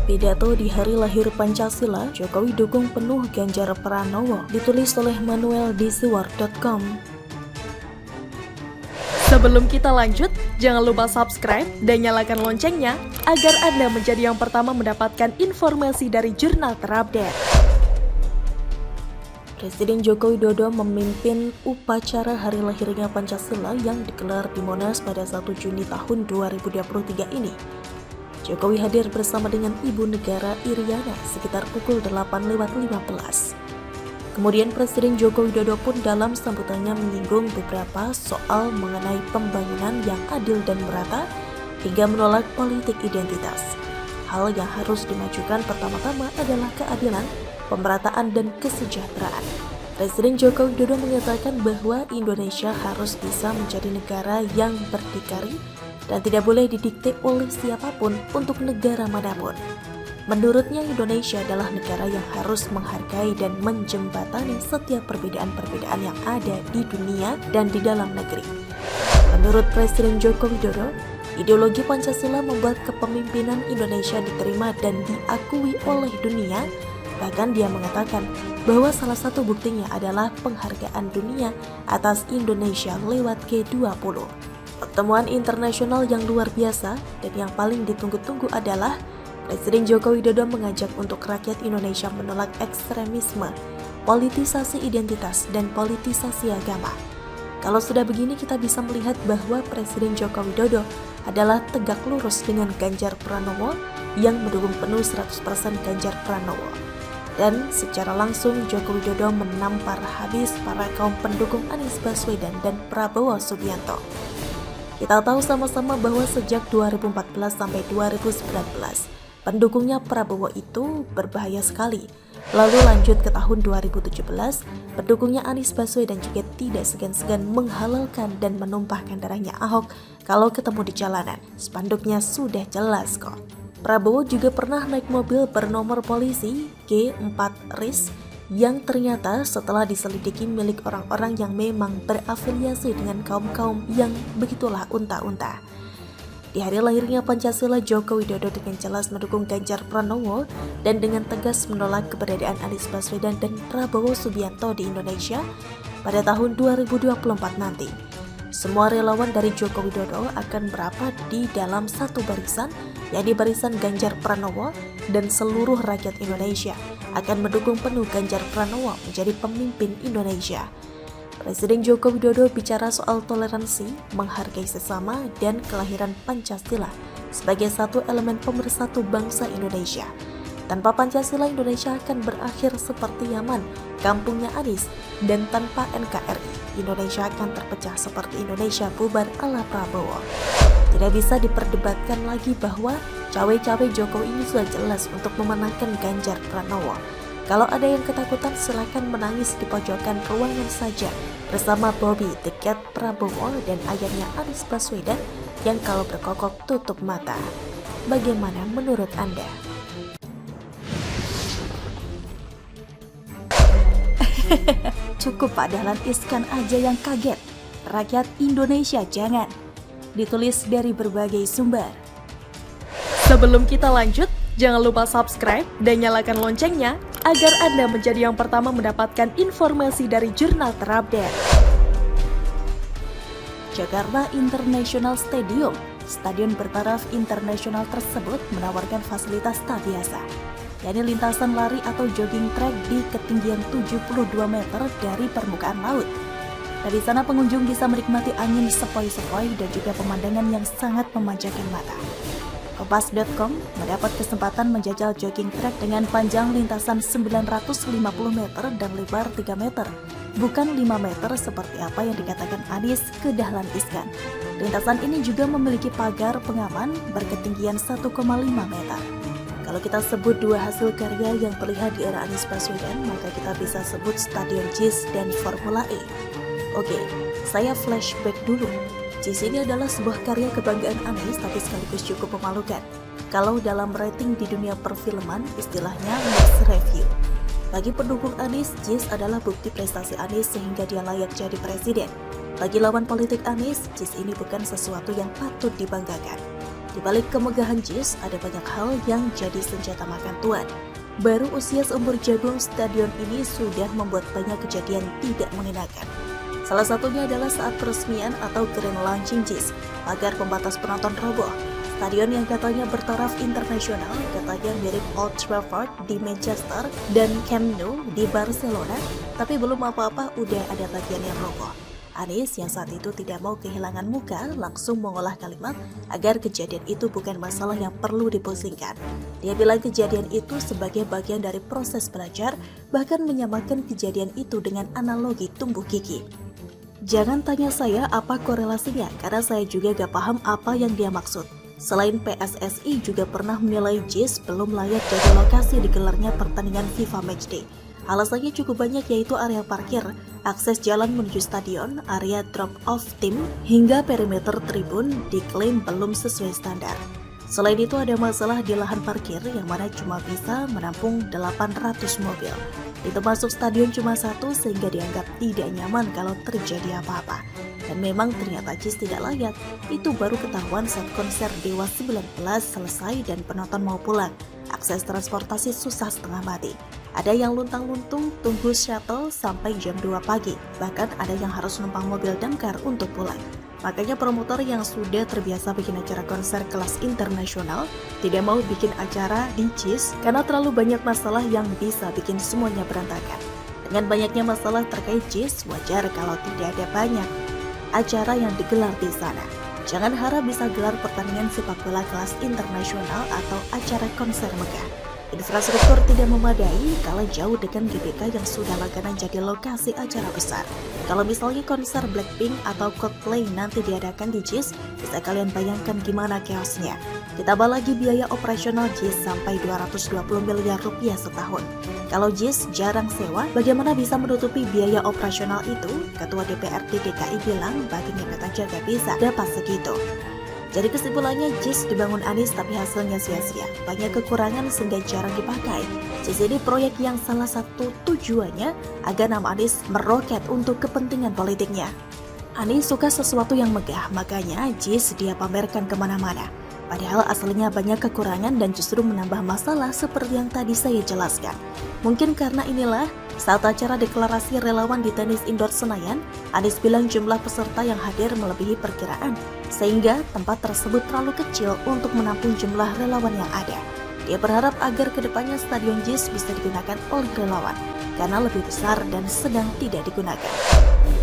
Pidato di hari lahir Pancasila, Jokowi dukung penuh Ganjar Pranowo, ditulis oleh Manuel di Suar.com. Sebelum kita lanjut, jangan lupa subscribe dan nyalakan loncengnya agar Anda menjadi yang pertama mendapatkan informasi dari jurnal terupdate. Presiden Joko Widodo memimpin upacara hari lahirnya Pancasila yang digelar di Monas pada 1 Juni tahun 2023 ini. Jokowi hadir bersama dengan Ibu Negara Iriana sekitar pukul 8:15. Kemudian Presiden Joko Widodo pun dalam sambutannya menyinggung beberapa soal mengenai pembangunan yang adil dan merata hingga menolak politik identitas. Hal yang harus dimajukan pertama-tama adalah keadilan, pemerataan, dan kesejahteraan. Presiden Joko Widodo mengatakan bahwa Indonesia harus bisa menjadi negara yang berdikari dan tidak boleh didikte oleh siapapun untuk negara manapun. Menurutnya, Indonesia adalah negara yang harus menghargai dan menjembatani setiap perbedaan-perbedaan yang ada di dunia dan di dalam negeri. Menurut Presiden Joko Widodo, ideologi Pancasila membuat kepemimpinan Indonesia diterima dan diakui oleh dunia. Bahkan dia mengatakan bahwa salah satu buktinya adalah penghargaan dunia atas Indonesia lewat G20. Pertemuan internasional yang luar biasa dan yang paling ditunggu-tunggu adalah Presiden Joko Widodo mengajak untuk rakyat Indonesia menolak ekstremisme, politisasi identitas, dan politisasi agama. Kalau sudah begini, kita bisa melihat bahwa Presiden Joko Widodo adalah tegak lurus dengan Ganjar Pranowo yang mendukung penuh 100% Ganjar Pranowo. Dan secara langsung Joko Widodo menampar habis para kaum pendukung Anies Baswedan dan Prabowo Subianto. Kita tahu sama-sama bahwa sejak 2014 sampai 2019, pendukungnya Prabowo itu berbahaya sekali. Lalu lanjut ke tahun 2017, pendukungnya Anies Baswedan juga tidak segan-segan menghalalkan dan menumpahkan darahnya Ahok kalau ketemu di jalanan. Spanduknya sudah jelas kok. Prabowo juga pernah naik mobil bernomor polisi G4 RIS yang ternyata setelah diselidiki milik orang-orang yang memang berafiliasi dengan kaum-kaum yang begitulah unta-unta. Di hari lahirnya Pancasila, Joko Widodo dengan jelas mendukung Ganjar Pranowo dan dengan tegas menolak keberadaan Anies Baswedan dan Prabowo Subianto di Indonesia pada tahun 2024 nanti. Semua relawan dari Joko Widodo akan berapat di dalam satu barisan, yakni barisan Ganjar Pranowo, dan seluruh rakyat Indonesia akan mendukung penuh Ganjar Pranowo menjadi pemimpin Indonesia. Presiden Joko Widodo bicara soal toleransi, menghargai sesama, dan kelahiran Pancasila sebagai satu elemen pemersatu bangsa Indonesia. Tanpa Pancasila, Indonesia akan berakhir seperti Yaman, kampungnya Anies, dan tanpa NKRI, Indonesia akan terpecah seperti Indonesia bubar ala Prabowo. Tidak bisa diperdebatkan lagi bahwa cawe-cawe Jokowi ini sudah jelas untuk memenangkan Ganjar Pranowo. Kalau ada yang ketakutan, silakan menangis di pojokan ruangan saja bersama Bobby, dekat Prabowo, dan ayahnya Anies Baswedan yang kalau berkokok tutup mata. Bagaimana menurut Anda? Cukup Pak Dahlan Iskan aja yang kaget. Rakyat Indonesia jangan. Ditulis dari berbagai sumber. Sebelum kita lanjut, jangan lupa subscribe dan nyalakan loncengnya agar Anda menjadi yang pertama mendapatkan informasi dari jurnal terupdate. Jakarta International Stadium, stadion bertaraf internasional tersebut menawarkan fasilitas tak biasa, yakni lintasan lari atau jogging track di ketinggian 72 meter dari permukaan laut. Dari sana pengunjung bisa menikmati angin sepoi-sepoi dan juga pemandangan yang sangat memanjakan mata. Kompas.com mendapat kesempatan menjajal jogging track dengan panjang lintasan 950 meter dan lebar 3 meter, bukan 5 meter seperti apa yang dikatakan Anies ke Dahlan Iskan. Lintasan ini juga memiliki pagar pengaman berketinggian 1,5 meter. Kalau kita sebut dua hasil karya yang terlihat di era Anies Baswedan, maka kita bisa sebut Stadion JIS dan Formula E. Oke, saya flashback dulu. JIS ini adalah sebuah karya kebanggaan Anies tapi sekaligus cukup memalukan. Kalau dalam rating di dunia perfilman, istilahnya mixed review. Bagi pendukung Anies, JIS adalah bukti prestasi Anies sehingga dia layak jadi presiden. Bagi lawan politik Anies, JIS ini bukan sesuatu yang patut dibanggakan. Di balik kemegahan JIS, ada banyak hal yang jadi senjata makan tuan. Baru usia seumur jagung, stadion ini sudah membuat banyak kejadian tidak mengenakan. Salah satunya adalah saat peresmian atau grand launching JIS, pagar pembatas penonton roboh. Stadion yang katanya bertaraf internasional, katanya mirip Old Trafford di Manchester dan Camp Nou di Barcelona, tapi belum apa-apa udah ada bagian yang roboh. Anies yang saat itu tidak mau kehilangan muka langsung mengolah kalimat agar kejadian itu bukan masalah yang perlu dipusingkan. Dia bilang kejadian itu sebagai bagian dari proses belajar, bahkan menyamakan kejadian itu dengan analogi tumbuh gigi. Jangan tanya saya apa korelasinya, karena saya juga gak paham apa yang dia maksud. Selain PSSI juga pernah menilai JIS belum layak jadi lokasi digelarnya pertandingan FIFA Matchday. Alasannya cukup banyak, yaitu area parkir, akses jalan menuju stadion, area drop-off tim, hingga perimeter tribun diklaim belum sesuai standar. Selain itu ada masalah di lahan parkir yang mana cuma bisa menampung 800 mobil. Itu masuk stadion cuma satu sehingga dianggap tidak nyaman kalau terjadi apa-apa. Dan memang ternyata JIS tidak layak, itu baru ketahuan saat konser Dewa 19 selesai dan penonton mau pulang. Akses transportasi susah setengah mati. Ada yang luntang-luntung tunggu shuttle sampai jam 2 pagi, bahkan ada yang harus numpang mobil damkar untuk pulang. Makanya promotor yang sudah terbiasa bikin acara konser kelas internasional tidak mau bikin acara di JIS karena terlalu banyak masalah yang bisa bikin semuanya berantakan. Dengan banyaknya masalah terkait JIS, wajar kalau tidak ada banyak acara yang digelar di sana. Jangan harap bisa gelar pertandingan sepak bola kelas internasional atau acara konser megah. Infrastruktur tidak memadai kalau jauh dengan GBK yang sudah langganan jadi lokasi acara besar. Kalau misalnya konser Blackpink atau Coldplay nanti diadakan di JIS, bisa kalian bayangkan gimana chaosnya. Ditambah lagi biaya operasional JIS sampai 220 miliar rupiah setahun. Kalau JIS jarang sewa, bagaimana bisa menutupi biaya operasional itu? Ketua DPRD DKI bilang baginya aja gak bisa dapat segitu. Jadi kesimpulannya JIS dibangun Anies tapi hasilnya sia-sia. Banyak kekurangan sehingga jarang dipakai. JIS ini proyek yang salah satu tujuannya agar nama Anies meroket untuk kepentingan politiknya. Anies suka sesuatu yang megah, makanya JIS dia pamerkan kemana-mana. Padahal aslinya banyak kekurangan dan justru menambah masalah seperti yang tadi saya jelaskan. Mungkin karena inilah, saat acara deklarasi relawan di tenis indoor Senayan, Anies bilang jumlah peserta yang hadir melebihi perkiraan, sehingga tempat tersebut terlalu kecil untuk menampung jumlah relawan yang ada. Dia berharap agar kedepannya stadion JIS bisa digunakan oleh relawan, karena lebih besar dan sedang tidak digunakan.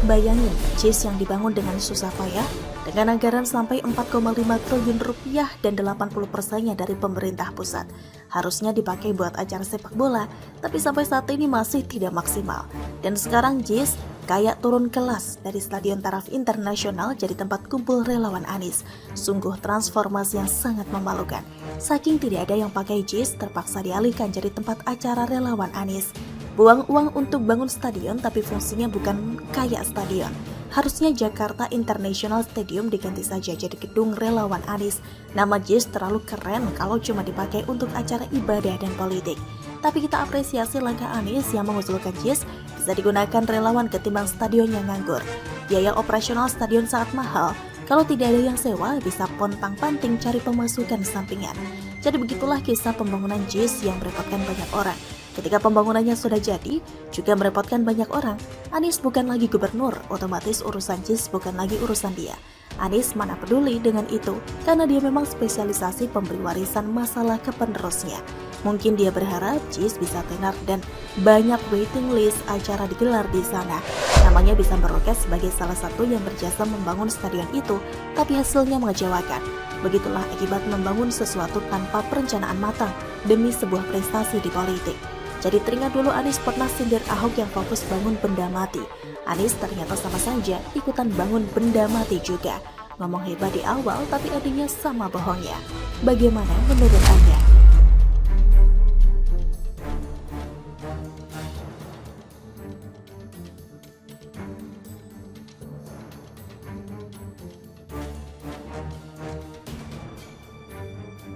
Bayangin, JIS yang dibangun dengan susah payah, dengan anggaran sampai 4,5 triliun rupiah dan 80%-nya dari pemerintah pusat. Harusnya dipakai buat acara sepak bola, tapi sampai saat ini masih tidak maksimal. Dan sekarang JIS kayak turun kelas dari stadion taraf internasional jadi tempat kumpul relawan Anies. Sungguh transformasi yang sangat memalukan. Saking tidak ada yang pakai JIS, terpaksa dialihkan jadi tempat acara relawan Anies. Buang uang untuk bangun stadion tapi fungsinya bukan kayak stadion. Harusnya Jakarta International Stadium diganti saja jadi gedung relawan Anies. Nama JIS terlalu keren kalau cuma dipakai untuk acara ibadah dan politik. Tapi kita apresiasi langkah Anies yang mengusulkan JIS bisa digunakan relawan ketimbang stadion yang nganggur. Biaya operasional stadion sangat mahal. Kalau tidak ada yang sewa, bisa pontang-panting cari pemasukan sampingan. Jadi begitulah kisah pembangunan JIS yang merepotkan banyak orang. Ketika pembangunannya sudah jadi, juga merepotkan banyak orang. Anies bukan lagi gubernur, otomatis urusan JIS bukan lagi urusan dia. Anies mana peduli dengan itu, karena dia memang spesialisasi pemberi warisan masalah ke penerusnya. Mungkin dia berharap JIS bisa tenar dan banyak waiting list acara digelar di sana. Namanya bisa meroket sebagai salah satu yang berjasa membangun stadion itu, tapi hasilnya mengecewakan. Begitulah akibat membangun sesuatu tanpa perencanaan matang demi sebuah prestasi di politik. Jadi teringat dulu Anies pernah sindir Ahok yang fokus bangun benda mati. Anies ternyata sama saja ikutan bangun benda mati juga. Ngomong hebat di awal tapi artinya sama bohongnya. Bagaimana menurut Anda?